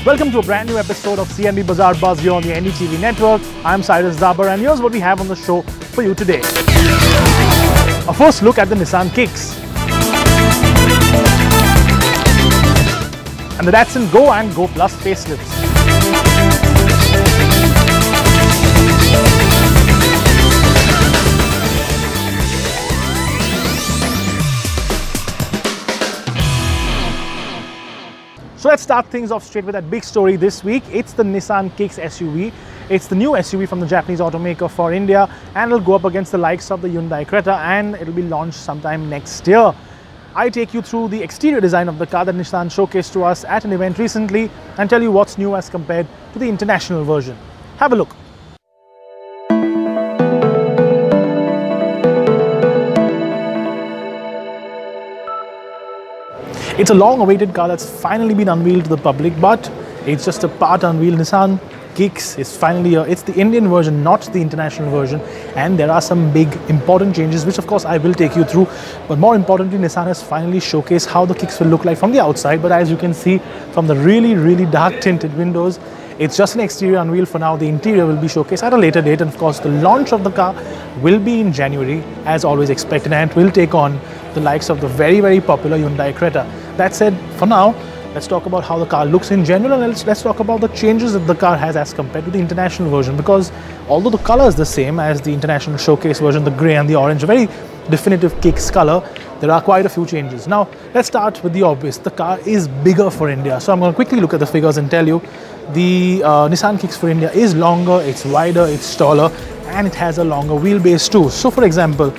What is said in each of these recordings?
Welcome to a brand new episode of CNB Bazaar Buzz here on the NDTV network. I'm CYRUS and here's what we have on the show for you today. A first look at the Nissan Kicks and the Datsun GO and GO Plus facelifts. So let's start things off straight with that big story this week. It's the Nissan Kicks SUV. It's the new SUV from the Japanese automaker for India, and it'll go up against the likes of the Hyundai Creta, and it'll be launched sometime next year. I take you through the exterior design of the car that Nissan showcased to us at an event recently and tell you what's new as compared to the international version. Have a look. It's a long-awaited car that's finally been unveiled to the public, but it's just a part unveiled. Nissan Kicks is finally here. It's the Indian version, not the international version, and there are some big important changes, which of course I will take you through. But more importantly, Nissan has finally showcased how the Kicks will look like from the outside. But as you can see from the really dark tinted windows, it's just an exterior unveil for now. The interior will be showcased at a later date, and of course the launch of the car will be in January as always expected, and it will take on the likes of the very popular Hyundai Creta. That said, for now, let's talk about how the car looks in general, and let's talk about the changes that the car has as compared to the international version, because although the color is the same as the international showcase version, the grey and the orange, a very definitive Kicks color, there are quite a few changes. Now, let's start with the obvious. The car is bigger for India. So I'm going to quickly look at the figures and tell you the Nissan Kicks for India is longer, it's wider, it's taller, and it has a longer wheelbase too. So for example,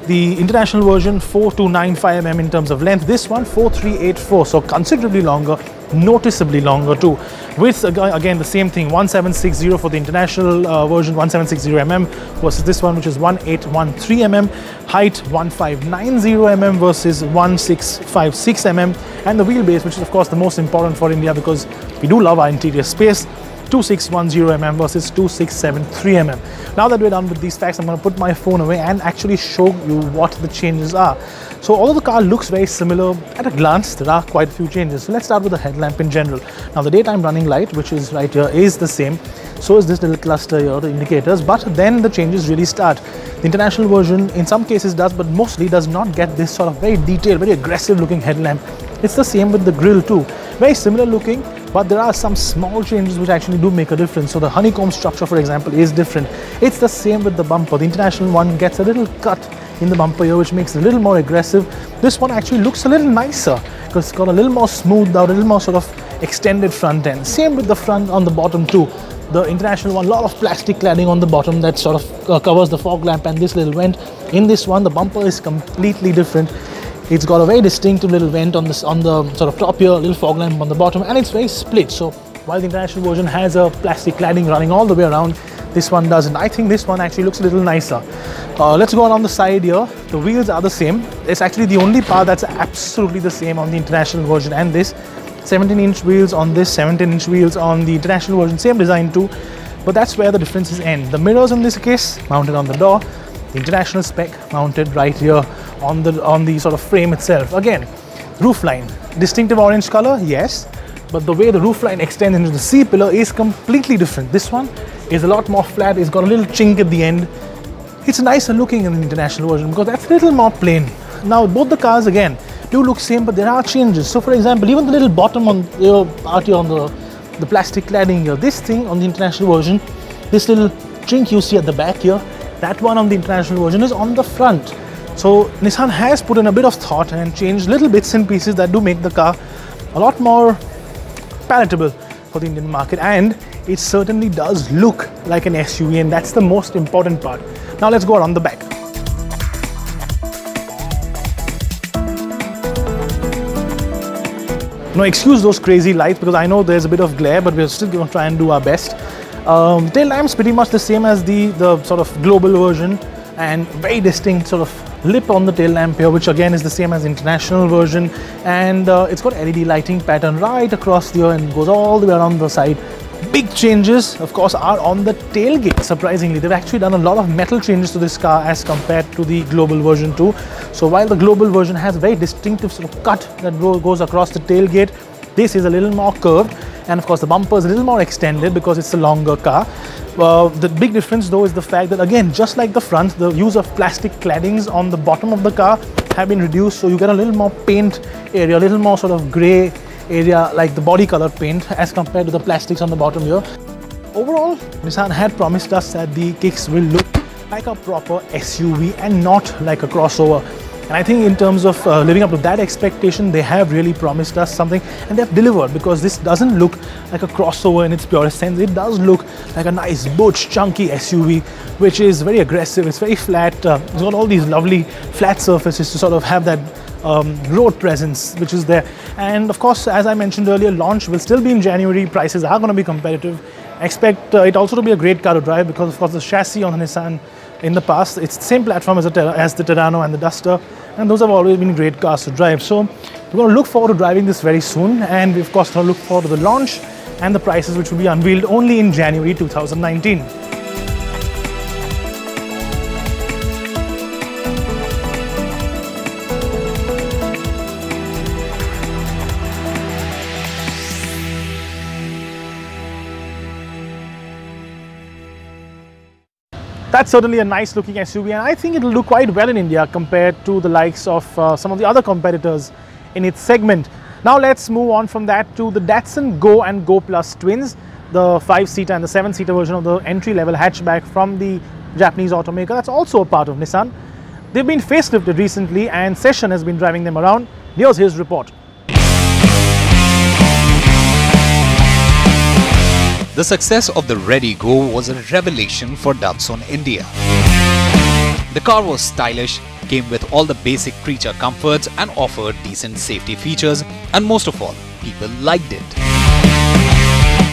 the international version 4295 mm in terms of length, this one 4384, so considerably longer, noticeably longer too. With again the same thing, 1760 for the international version, 1760 mm versus this one which is 1813 mm, height 1590 mm versus 1656 mm, and the wheelbase, which is of course the most important for India because we do love our interior space, 2610 mm versus 2673 mm. Now that we're done with these facts, I'm going to put my phone away and actually show you what the changes are. So although the car looks very similar at a glance, there are quite a few changes. So let's start with the headlamp in general. Now the daytime running light, which is right here, is the same. So is this little cluster here, the indicators, but then the changes really start. The international version in some cases does, but mostly does not get this sort of very detailed, very aggressive looking headlamp. It's the same with the grille too. Very similar looking, but there are some small changes which actually do make a difference. So the honeycomb structure, for example, is different. It's the same with the bumper. The international one gets a little cut in the bumper here, which makes it a little more aggressive. This one actually looks a little nicer because it's got a little more smoothed out, a little more sort of extended front end. Same with the front on the bottom too. The international one, a lot of plastic cladding on the bottom that sort of covers the fog lamp and this little vent. In this one, the bumper is completely different. It's got a very distinctive little vent on the sort of top here, a little fog lamp on the bottom, and it's very split. So while the international version has a plastic cladding running all the way around, this one doesn't. I think this one actually looks a little nicer. Let's go around the side here. The wheels are the same. It's actually the only part that's absolutely the same on the international version and this. 17-inch wheels on this, 17-inch wheels on the international version, same design too, but that's where the differences end. The mirrors in this case mounted on the door, the international spec mounted right here on the sort of frame itself. Again, roofline, distinctive orange color, yes, but the way the roofline extends into the C pillar is completely different. This one is a lot more flat, it's got a little chink at the end. It's nicer looking in the international version because that's a little more plain. Now both the cars again do look same, but there are changes. So for example, even the little bottom on part here on the plastic cladding here, this thing on the international version, this little chink you see at the back here, that one on the international version is on the front. So Nissan has put in a bit of thought and changed little bits and pieces that do make the car a lot more palatable for the Indian market, and it certainly does look like an SUV, and that's the most important part. Now let's go around the back. Now excuse those crazy lights because I know there's a bit of glare, but we're still going to try and do our best. Tail lamp's pretty much the same as the sort of global version, and very distinct sort of lip on the tail lamp here, which again is the same as the international version, and it's got LED lighting pattern right across here and goes all the way around the side. Big changes, of course, are on the tailgate. Surprisingly, they've actually done a lot of metal changes to this car as compared to the global version too. So while the global version has a very distinctive sort of cut that goes across the tailgate, this is a little more curved, and of course the bumper is a little more extended because it's a longer car. The big difference though is the fact that, again, just like the front, the use of plastic claddings on the bottom of the car have been reduced, so you get a little more paint area, a little more sort of grey area like the body color paint as compared to the plastics on the bottom here. Overall, Nissan had promised us that the Kicks will look like a proper SUV and not like a crossover. And I think in terms of living up to that expectation, they have really promised us something, and they've delivered, because this doesn't look like a crossover in its purest sense. It does look like a nice, butch, chunky SUV, which is very aggressive. It's very flat. It's got all these lovely flat surfaces to sort of have that road presence which is there. And of course, as I mentioned earlier, launch will still be in January. Prices are going to be competitive. I expect it also to be a great car to drive, because of course the chassis on the Nissan in the past, it's the same platform as the Terrano and the Duster, and those have always been great cars to drive. So we're going to look forward to driving this very soon, and we of course going to look forward to the launch and the prices, which will be unveiled only in January 2019. That's certainly a nice looking SUV, and I think it will do quite well in India compared to the likes of some of the other competitors in its segment. Now let's move on from that to the Datsun GO and GO Plus twins, the 5-seater and the 7-seater version of the entry-level hatchback from the Japanese automaker. That's also a part of Nissan. They've been facelifted recently, and Session has been driving them around. Here's his report. The success of the Ready Go was a revelation for Datsun India. The car was stylish, came with all the basic creature comforts and offered decent safety features, and most of all, people liked it.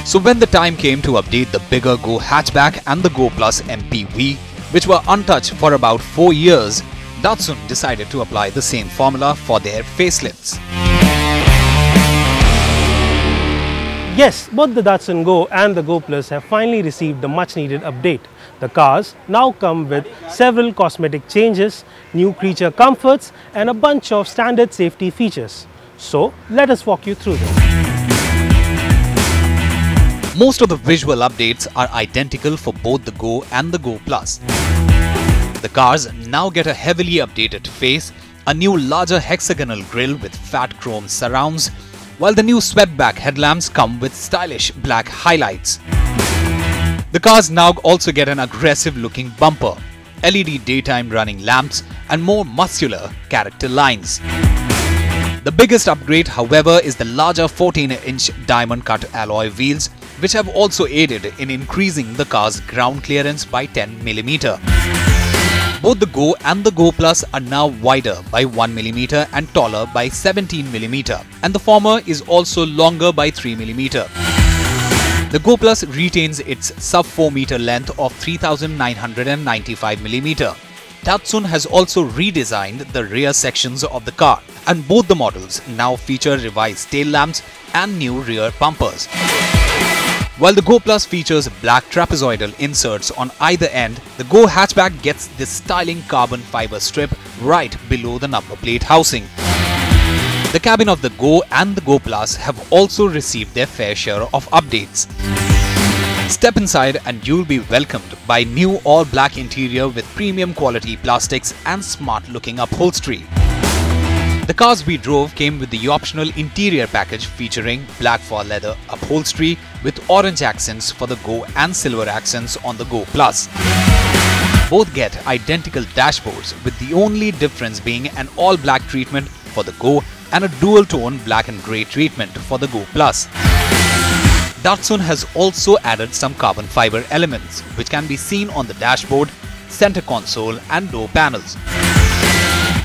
So when the time came to update the bigger Go hatchback and the Go Plus MPV, which were untouched for about 4 years, Datsun decided to apply the same formula for their facelifts. Yes, both the Datsun GO and the GO Plus have finally received the much needed update. The cars now come with several cosmetic changes, new creature comforts, and a bunch of standard safety features. So let us walk you through them. Most of the visual updates are identical for both the Go and the Go Plus. The cars now get a heavily updated face, a new larger hexagonal grille with fat chrome surrounds, while the new swept-back headlamps come with stylish black highlights. The cars now also get an aggressive-looking bumper, LED daytime running lamps, and more muscular character lines. The biggest upgrade, however, is the larger 14-inch diamond-cut alloy wheels, which have also aided in increasing the car's ground clearance by 10mm. Both the Go and the Go Plus are now wider by 1mm and taller by 17mm, and the former is also longer by 3mm. The Go Plus retains its sub-4 meter length of 3995mm. Datsun has also redesigned the rear sections of the car, and both the models now feature revised tail lamps and new rear bumpers. While the Go Plus features black trapezoidal inserts on either end, the Go hatchback gets this styling carbon fiber strip right below the number plate housing. The cabin of the Go and the Go Plus have also received their fair share of updates. Step inside and you'll be welcomed by new all-black interior with premium quality plastics and smart-looking upholstery. The cars we drove came with the optional interior package featuring black fur leather upholstery with orange accents for the Go and silver accents on the Go Plus. Both get identical dashboards, with the only difference being an all-black treatment for the Go and a dual-tone black and grey treatment for the Go Plus. Datsun has also added some carbon fiber elements, which can be seen on the dashboard, center console and door panels.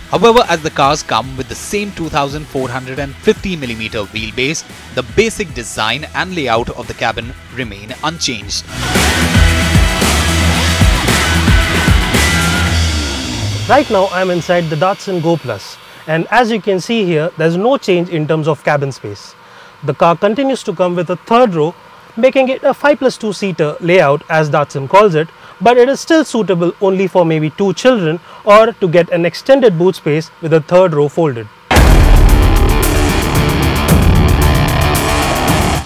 However, as the cars come with the same 2450mm wheelbase, the basic design and layout of the cabin remain unchanged. Right now I am inside the Datsun GO Plus, and as you can see here, there is no change in terms of cabin space. The car continues to come with a third row, making it a 5+2 seater layout as Datsun calls it, but it is still suitable only for maybe 2 children or to get an extended boot space with a third row folded.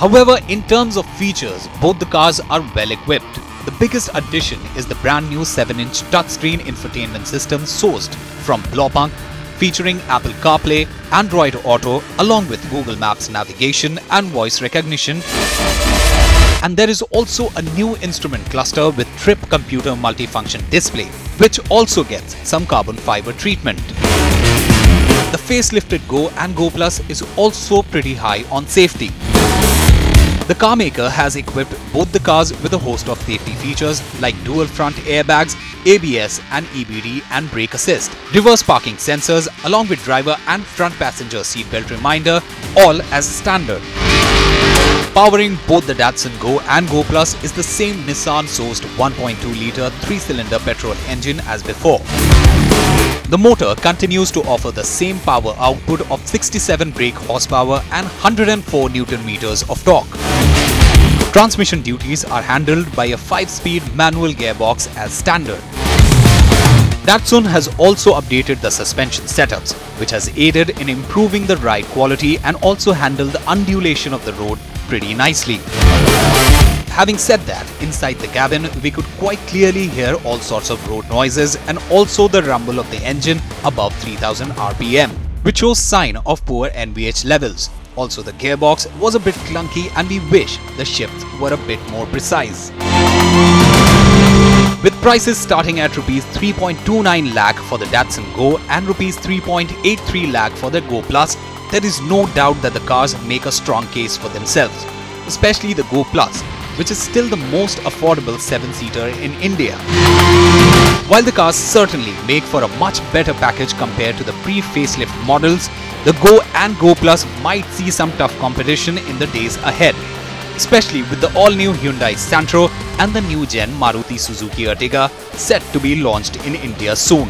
However, in terms of features, both the cars are well equipped. The biggest addition is the brand new 7-inch touchscreen infotainment system sourced from Blaupunkt, featuring Apple CarPlay, Android Auto along with Google Maps navigation and voice recognition. And there is also a new instrument cluster with Trip Computer multifunction display, which also gets some carbon fiber treatment. The facelifted Go and Go Plus is also pretty high on safety. The car maker has equipped both the cars with a host of safety features like dual front airbags, ABS and EBD and brake assist, reverse parking sensors along with driver and front passenger seatbelt reminder, all as standard. Powering both the Datsun Go and Go Plus is the same Nissan-sourced 1.2-litre 3-cylinder petrol engine as before. The motor continues to offer the same power output of 67 brake horsepower and 104 Nm of torque. Transmission duties are handled by a 5-speed manual gearbox as standard. Datsun has also updated the suspension setups, which has aided in improving the ride quality and also handled the undulation of the road pretty nicely. Having said that, inside the cabin we could quite clearly hear all sorts of road noises and also the rumble of the engine above 3000 RPM, which shows sign of poor NVH levels. Also, the gearbox was a bit clunky and we wish the shifts were a bit more precise. With prices starting at Rs 3.29 lakh for the Datsun Go and Rs 3.83 lakh for the Go Plus, there is no doubt that the cars make a strong case for themselves, especially the Go Plus, which is still the most affordable 7-seater in India. While the cars certainly make for a much better package compared to the pre-facelift models, the Go and Go Plus might see some tough competition in the days ahead, especially with the all-new Hyundai Santro and the new-gen Maruti Suzuki Ertiga set to be launched in India soon.